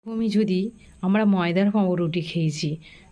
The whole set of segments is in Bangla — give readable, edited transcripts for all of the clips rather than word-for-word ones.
এরকমই যদি আমরা ময়দার পাউরুটি খেয়েছি,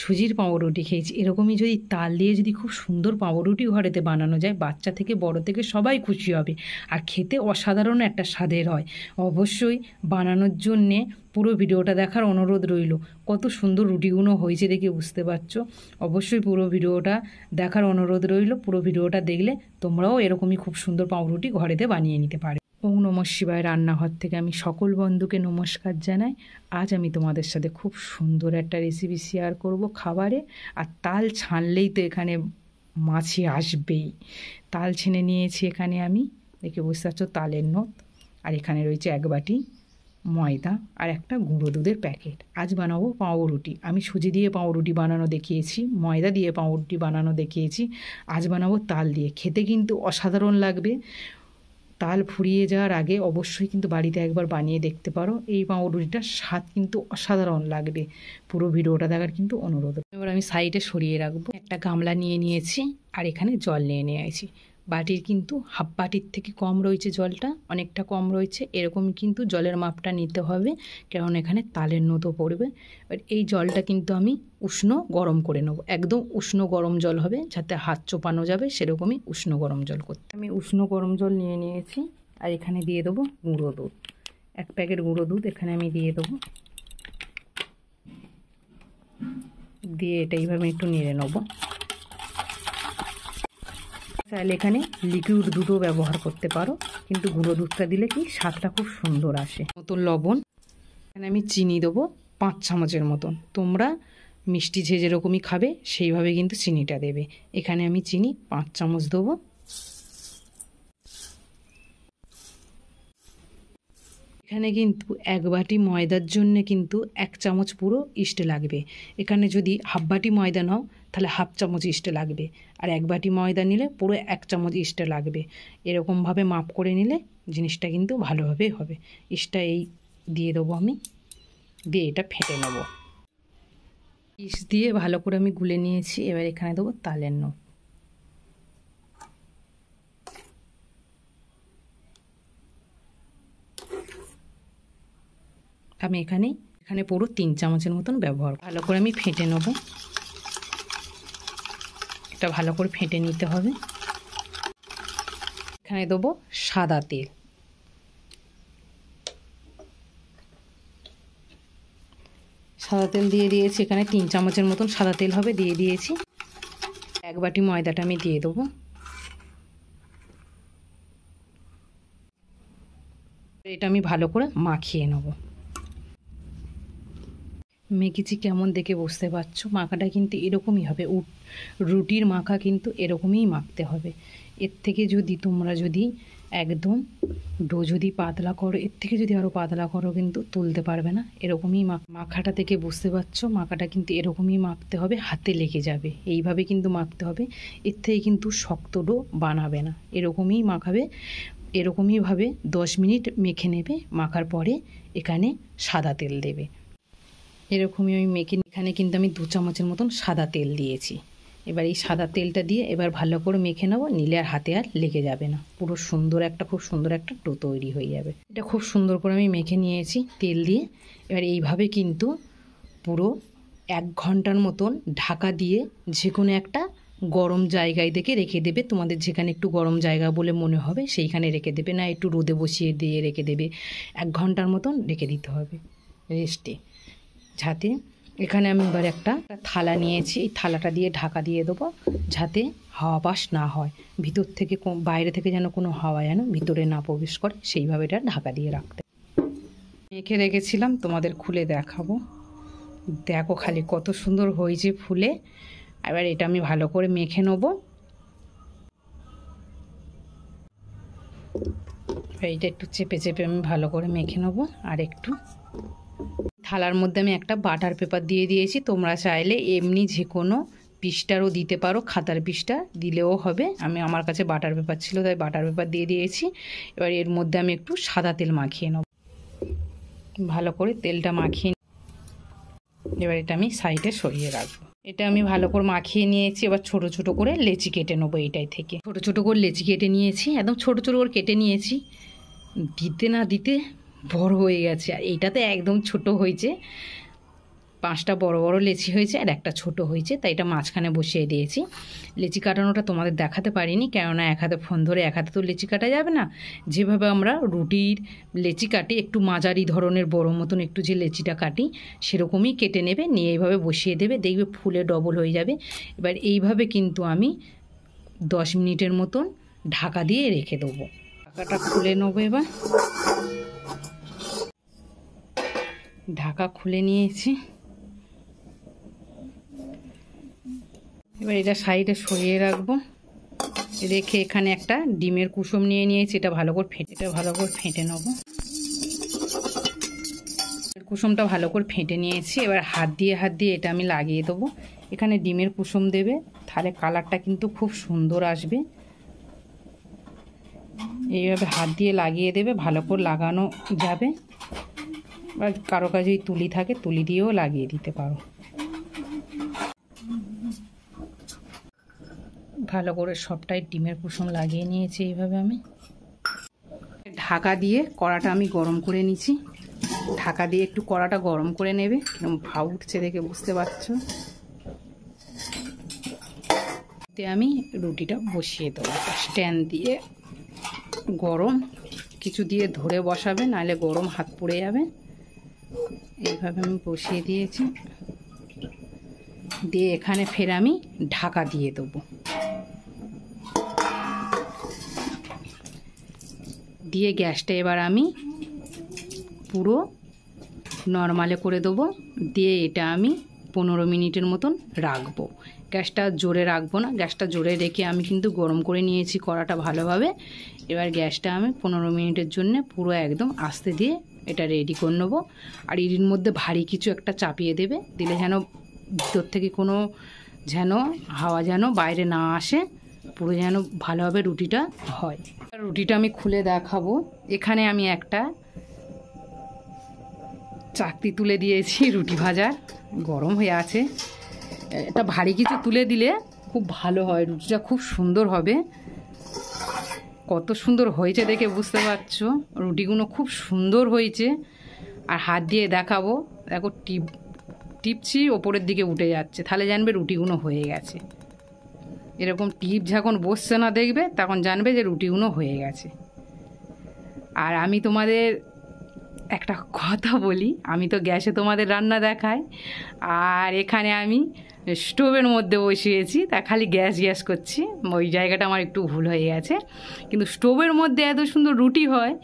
সুজির পাউরুটি খেয়েছি, এরকমই যদি তাল দিয়ে যদি খুব সুন্দর পাউরুটি ঘরেতে বানানো যায়, বাচ্চা থেকে বড় থেকে সবাই খুশি হবে। আর খেতে অসাধারণ একটা স্বাদের হয়। অবশ্যই বানানোর জন্যে পুরো ভিডিওটা দেখার অনুরোধ রইল। কত সুন্দর রুটিগুলো হয়েছে দেখে বুঝতে পারছো। অবশ্যই পুরো ভিডিওটা দেখার অনুরোধ রইল। পুরো ভিডিওটা দেখলে তোমরাও এরকমই খুব সুন্দর পাউরুটি ঘরেতে বানিয়ে নিতে পারো। ওম নমঃ শিবায় রান্নাঘর থেকে আমি সকল বন্ধুকে নমস্কার জানাই। আজ আমি তোমাদের সাথে খুব সুন্দর একটা রেসিপি শেয়ার করব খাবারে। আর তাল ছানলেই তো এখানে মাছি আসবেই। তাল ছেনে নিয়েছি এখানে আমি, দেখে বুঝতে পারছো তালের নথ। আর এখানে রয়েছে এক বাটি ময়দা আর একটা গুঁড়ো দুধের প্যাকেট। আজ বানাবো পাউরুটি। আমি সুজি দিয়ে পাউরুটি বানানো দেখিয়েছি, ময়দা দিয়ে পাউরুটি বানানো দেখিয়েছি। আজ বানাবো তাল দিয়ে। খেতে কিন্তু অসাধারণ লাগবে। তাল ফুরিয়ে যাওয়ার আগে অবশ্যই কিন্তু বাড়িতে একবার বানিয়ে দেখতে পারো। এই পাউরুটিটার স্বাদ কিন্তু অসাধারণ লাগবে। পুরো ভিডিওটা দেখার কিন্তু অনুরোধ। এবার আমি সাইডে সরিয়ে রাখবো। একটা গামলা নিয়ে নিয়েছি আর এখানে জল নিয়ে নিয়েছি। বাটির কিন্তু হাফ বাটির থেকে কম রয়েছে, জলটা অনেকটা কম রয়েছে। এরকমই কিন্তু জলের মাপটা নিতে হবে, কারণ এখানে তালের নতো পড়বে। এবার এই জলটা কিন্তু আমি উষ্ণ গরম করে নেবো। একদম উষ্ণ গরম জল হবে, যাতে হাত চোপানো যাবে সেরকমই উষ্ণ গরম জল করতে। আমি উষ্ণ গরম জল নিয়ে নিয়েছি আর এখানে দিয়ে দেবো গুঁড়ো দুধ। এক প্যাকেট গুঁড়ো দুধ এখানে আমি দিয়ে দেবো। দিয়ে এটা এইভাবে একটু নেড়ে নেবো। চাইলে এখানে লিকুইড দুধও ব্যবহার করতে পারো, কিন্তু গুঁড়ো দুধটা দিলে কি স্বাদটা খুব সুন্দর আসে। মতন লবণ, এখানে আমি চিনি দেবো 5 চামচের মতন। তোমরা মিষ্টি যে যেরকমই খাবে সেইভাবে কিন্তু চিনিটা দেবে। এখানে আমি চিনি 5 চামচ দেবো। এখানে কিন্তু এক বাটি ময়দার জন্য কিন্তু 1 চামচ পুরো ইস্ট লাগবে। এখানে যদি হাফ বাটি ময়দা নাও তাহলে হাফ চামচ ইস্ট লাগবে, আর 1 বাটি ময়দা নিলে পুরো 1 চামচ ইস্ট লাগবে। এরকমভাবে মাপ করে নিলে জিনিসটা কিন্তু ভালোভাবে হবে। ইস্টটা এই দিয়ে দেবো আমি, দিয়ে এটা ফেটে নেব। ইস্ট দিয়ে ভালো করে আমি গুলে নিয়েছি। এবার এখানে দেবো তালের নথ। আমি এখানে পুরো 3 চামচের মতন ব্যবহার। ভালো করে আমি ফেটে নেব। এটা ভালো করে ফেটে নিতে হবে। এখানে দেবো সাদা তেল। সাদা তেল দিয়ে দিয়েছি। এখানে 3 চামচের মতন সাদা তেল হবে, দিয়ে দিয়েছি। 1 বাটি ময়দাটা আমি দিয়ে দেবো। এটা আমি ভালো করে মাখিয়ে নেব। মেখেছি কেমন দেখে বুঝতে পারছো। মাখাটা কিন্তু এরকমই হবে। রুটির মাখা কিন্তু এরকমই মাখতে হবে। এর থেকে যদি তোমরা একদম ডো যদি পাতলা করো, এর থেকে যদি আরও পাতলা করো কিন্তু তুলতে পারবে না। এরকমই মাখাটা থেকে বুঝতে পারছো। মাখাটা কিন্তু এরকমই মাখতে হবে, হাতে লেগে যাবে। এইভাবে কিন্তু মাখতে হবে। এর থেকে কিন্তু শক্ত ডো বানাবে না। এরকমই মাখাবে। এরকমইভাবে 10 মিনিট মেখে নেবে। মাখার পরে এখানে সাদা তেল দেবে। এরকমই আমি মেখে, এখানে কিন্তু আমি 2 চামচের মতন সাদা তেল দিয়েছি। এবার এই সাদা তেলটা দিয়ে এবার ভালো করে মেখে নেবো, নিলে আর হাতে আর লেগে যাবে না। পুরো খুব সুন্দর একটা ডো তৈরি হয়ে যাবে। এটা খুব সুন্দর করে আমি মেখে নিয়েছি তেল দিয়ে। এবার এইভাবে কিন্তু পুরো 1 ঘন্টার মতন ঢাকা দিয়ে যে কোনো একটা গরম জায়গায় দেখে রেখে দেবে। তোমাদের যেখানে একটু গরম জায়গা বলে মনে হবে সেইখানে রেখে দেবে, না একটু রোদে বসিয়ে দিয়ে রেখে দেবে। 1 ঘন্টার মতন রেখে দিতে হবে রেস্টে। যাতে এখানে আমি এবার একটা থালা নিয়েছি, এই থালাটা দিয়ে ঢাকা দিয়ে দেবো, যাতে হাওয়া পাস না হয়। ভিতর থেকে বাইরে থেকে যেন কোনো হাওয়া যেন ভিতরে না প্রবেশ করে, সেইভাবে এটা ঢাকা দিয়ে রাখতে। মেখে রেখেছিলাম, তোমাদের খুলে দেখাবো। দেখো খালি কত সুন্দর হয়েছে ফুলে। এবার এটা আমি ভালো করে মেখে নেবো। এইটা একটু চেপে চেপে আমি ভালো করে মেখে নেবো। আর একটু থালার মধ্যে আমি একটা বাটার পেপার দিয়ে দিয়েছি। তোমরা চাইলে এমনি যে কোনো পিসটারও দিতে পারো, খাতার পিসটা দিলেও হবে। আমার কাছে বাটার পেপার ছিল তাই বাটার পেপার দিয়ে দিয়েছি। এবার এর মধ্যে আমি একটু সাদা তেল মাখিয়ে নেব। ভালো করে তেলটা মাখিয়ে এবার এটা আমি সাইডে সরিয়ে রাখবো। এটা আমি ভালো করে মাখিয়ে নিয়েছি। এবার ছোট ছোট করে লেচি কেটে নেবো। এইটাই থেকে ছোট ছোট করে লেচি কেটে নিয়েছি, একদম ছোট ছোট করে কেটে নিয়েছি। দিতে না দিতে বড় হয়ে গেছে। আর এইটাতে একদম ছোট হয়েছে, 5টা বড় বড় লেচি হয়েছে আর একটা ছোট হয়েছে, তাই এটা মাঝখানে বসিয়ে দিয়েছি। লেচি কাটানোটা তোমাদের দেখাতে পারিনি, কেননা এক হাতে ফোন ধরে এক হাতে তো লেচি কাটা যাবে না। যেভাবে আমরা রুটির লেচি কাটি, একটু মাঝারি ধরনের বড় মতন একটু যে লেচিটা কাটি সেরকমই কেটে নেবে, নিয়ে এইভাবে বসিয়ে দেবে, দেখবে ফুলে ডবল হয়ে যাবে। এবার এইভাবে কিন্তু আমি 10 মিনিটের মতন ঢাকা দিয়ে রেখে দেবো। ঢাকাটা খুলে নেবো। এবার ঢাকা খুলে নিয়েছি। এবার এটা সাইডে সরিয়ে রাখবো, রেখে এখানে একটা ডিমের কুসুম নিয়ে নিয়েছি, এটা ভালো করে ফেটে নেবো। কুসুমটা ভালো করে ফেটে নিয়েছি। এবার হাত দিয়ে এটা আমি লাগিয়ে দেবো। এখানে ডিমের কুসুম দেবে, তাহলে কালারটা কিন্তু খুব সুন্দর আসবে। এইভাবে হাত দিয়ে লাগিয়ে দেবে, ভালো করে লাগানো যাবে। বা কারো কাছে তুলি থাকে, তুলি দিয়েও লাগিয়ে দিতে পারো। ভালো করে সবটাই ডিমের কুসুম লাগিয়ে নিয়েছি। এইভাবে আমি ঢাকা দিয়ে কড়াটা আমি গরম করে নিয়েছি। ঢাকা দিয়ে একটু কড়াটা গরম করে নেবে, কিরকম ভাব উঠছে দেখে বুঝতে পারছো। আমি রুটিটা বসিয়ে দেবো স্ট্যান্ড দিয়ে, গরম কিছু দিয়ে ধরে বসাবে, নাহলে গরম হাত পুড়ে যাবে। এইভাবে আমি বসিয়ে দিয়েছি, দিয়ে এখানে ফের আমি ঢাকা দিয়ে দেবো। দিয়ে গ্যাসটা এবার আমি পুরো নর্মালে করে দেবো। দিয়ে এটা আমি 15 মিনিটের মতন রাখবো। গ্যাসটা জোরে রাখবো না, গ্যাসটা জোরে রেখে আমি কিন্তু গরম করে নিয়েছি কড়াটা ভালোভাবে। এবার গ্যাসটা আমি 15 মিনিটের জন্য পুরো একদম আস্তে দিয়ে এটা রেডি করে নেবো। আর এর মধ্যে ভারী কিছু একটা চাপিয়ে দেবে, দিলে যেন ভিতর থেকে কোনো হাওয়া যেন বাইরে না আসে, পুরো যেন ভালোভাবে রুটিটা হয়। রুটিটা আমি খুলে দেখাবো। এখানে আমি একটা চাকতি তুলে দিয়েছি রুটি ভাজার, গরম হয়ে আছে। এটা ভারী কিছু তুলে দিলে খুব ভালো হয়, রুটিটা খুব সুন্দর হবে। কত সুন্দর হয়েছে দেখে বুঝতে পারছো, রুটিগুলো খুব সুন্দর হয়েছে। আর হাত দিয়ে দেখাবো, দেখো টিপছি ওপরের দিকে উঠে যাচ্ছে, তাহলে জানবে রুটিগুলো হয়ে গেছে। এরকম টিপ যখন বসছে না দেখবে, তখন জানবে যে রুটিগুলো হয়ে গেছে। আর আমি তোমাদের একটা কথা বলি, আমি তো গ্যাসে তোমাদের রান্না দেখাই, আর এখানে আমি স্টোভের মধ্যে বসিয়েছি, তা খালি গ্যাস করছি। ওই জায়গাটা আমার একটু ভুল হয়ে গেছে। কিন্তু স্টোভের মধ্যে এত সুন্দর রুটি হয়,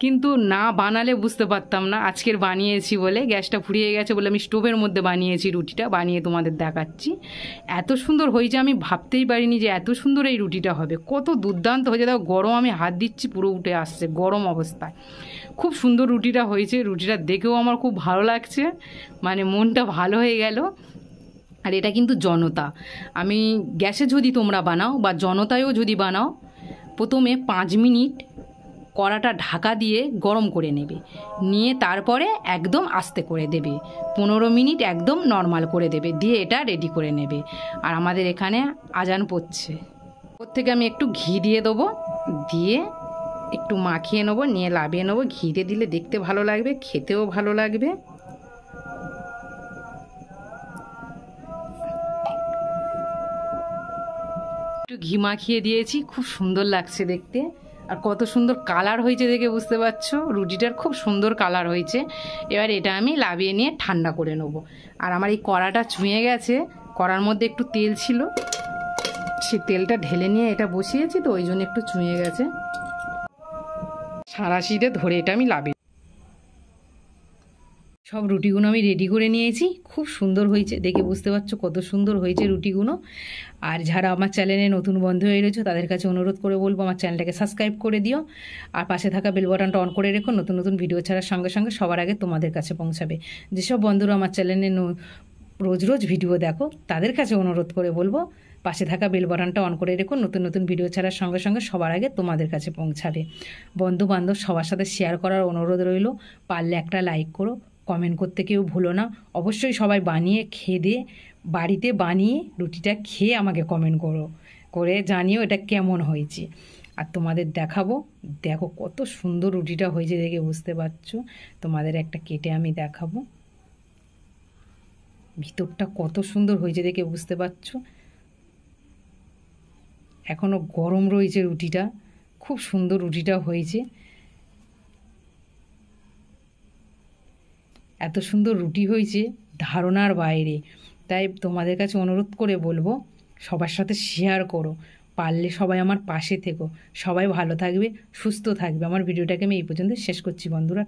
কিন্তু না বানালে বুঝতে পারতাম না। আজকের বানিয়েছি বলে, গ্যাসটা ফুরিয়ে গেছে বলে আমি স্টোভের মধ্যে বানিয়েছি রুটিটা, বানিয়ে তোমাদের দেখাচ্ছি। এত সুন্দর হয়েছে, আমি ভাবতেই পারিনি যে এত সুন্দর এই রুটিটা হবে। কত দুর্দান্ত হয়েছে, দেখো গরম, আমি হাত দিচ্ছি পুরো উঠে আসছে গরম অবস্থায়। খুব সুন্দর রুটিটা হয়েছে, রুটিটা দেখেও আমার খুব ভালো লাগছে, মানে মনটা ভালো হয়ে গেল। আর এটা কিন্তু জনতা, আমি গ্যাসে যদি তোমরা বানাও বা জনতায়ও যদি বানাও, প্রথমে 5 মিনিট কড়াটা ঢাকা দিয়ে গরম করে নেবে, নিয়ে তারপরে একদম আস্তে করে দেবে, 15 মিনিট একদম নর্মাল করে দেবে, দিয়ে এটা রেডি করে নেবে। আর আমাদের এখানে আজান পড়ছে, ওর থেকে আমি একটু ঘি দিয়ে দেবো, দিয়ে একটু মাখিয়ে নেবো, নিয়ে লাভিয়ে নেবো। ঘিতে দিলে দেখতে ভালো লাগবে, খেতেও ভালো লাগবে। একটু ঘি মাখিয়ে দিয়েছি, খুব সুন্দর লাগছে দেখতে। আর কত সুন্দর কালার হয়েছে দেখে বুঝতে পারছো, রুটিটার খুব সুন্দর কালার হয়েছে। এবার এটা আমি লাভিয়ে নিয়ে ঠান্ডা করে নেবো। আর আমার এই কড়াটা ছুঁয়ে গেছে, কড়ার মধ্যে একটু তেল ছিল, সে তেলটা ঢেলে নিয়ে এটা বসিয়েছি, তো ওই জন্য একটু ছুঁয়ে গেছে। সাঁড়াশিতে ধরে এটা আমি লাভিয়ে, সব রুটিগুলো আমি রেডি করে নিয়েছি। খুব সুন্দর হয়েছে দেখে বুঝতে পারছো কত সুন্দর হয়েছে রুটিগুলো। আর যারা আমার চ্যানেলে নতুন বন্ধু হয়ে রয়েছে, তাদের কাছে অনুরোধ করে বলবো আমার চ্যানেলটাকে সাবস্ক্রাইব করে দিও, আর পাশে থাকা বেল বাটনটা অন করে রেখো, নতুন নতুন ভিডিও ছাড়ার সঙ্গে সঙ্গে সবার আগে তোমাদের কাছে পৌঁছাবে। যেসব বন্ধুরা আমার চ্যানেলে রোজ রোজ ভিডিও দেখো, তাদের কাছে অনুরোধ করে বলবো পাশে থাকা বেল বাটনটা অন করে রেখো, নতুন নতুন ভিডিও ছাড়ার সঙ্গে সঙ্গে সবার আগে তোমাদের কাছে পৌঁছাবে। বন্ধু বান্ধব সবার সাথে শেয়ার করার অনুরোধ রইল, পারলে একটা লাইক করো, কমেন্ট করতে কেউ ভুলো না। অবশ্যই সবাই বানিয়ে খেয়ে দিয়ে, বাড়িতে বানিয়ে রুটিটা খেয়ে আমাকে কমেন্ট করে জানিও এটা কেমন হয়েছে। আর তোমাদের দেখাবো। দেখো কত সুন্দর রুটিটা হয়েছে, দেখে বুঝতে পারছো। তোমাদের একটা কেটে আমি দেখাবো, ভিতরটা কত সুন্দর হয়েছে দেখে বুঝতে পারছো। এখনও গরম রয়েছে রুটিটা, খুব সুন্দর রুটিটা হয়েছে। এত সুন্দর রুটি হয়েছে ধারণার বাইরে। তাই তোমাদের কাছে অনুরোধ করে বলবো, সবার সাথে শেয়ার করো, পারলে সবাই আমার পাশে থেকো। সবাই ভালো থাকবে, সুস্থ থাকবে। আমার ভিডিওটাকে আমি এই পর্যন্ত শেষ করছি বন্ধুরা।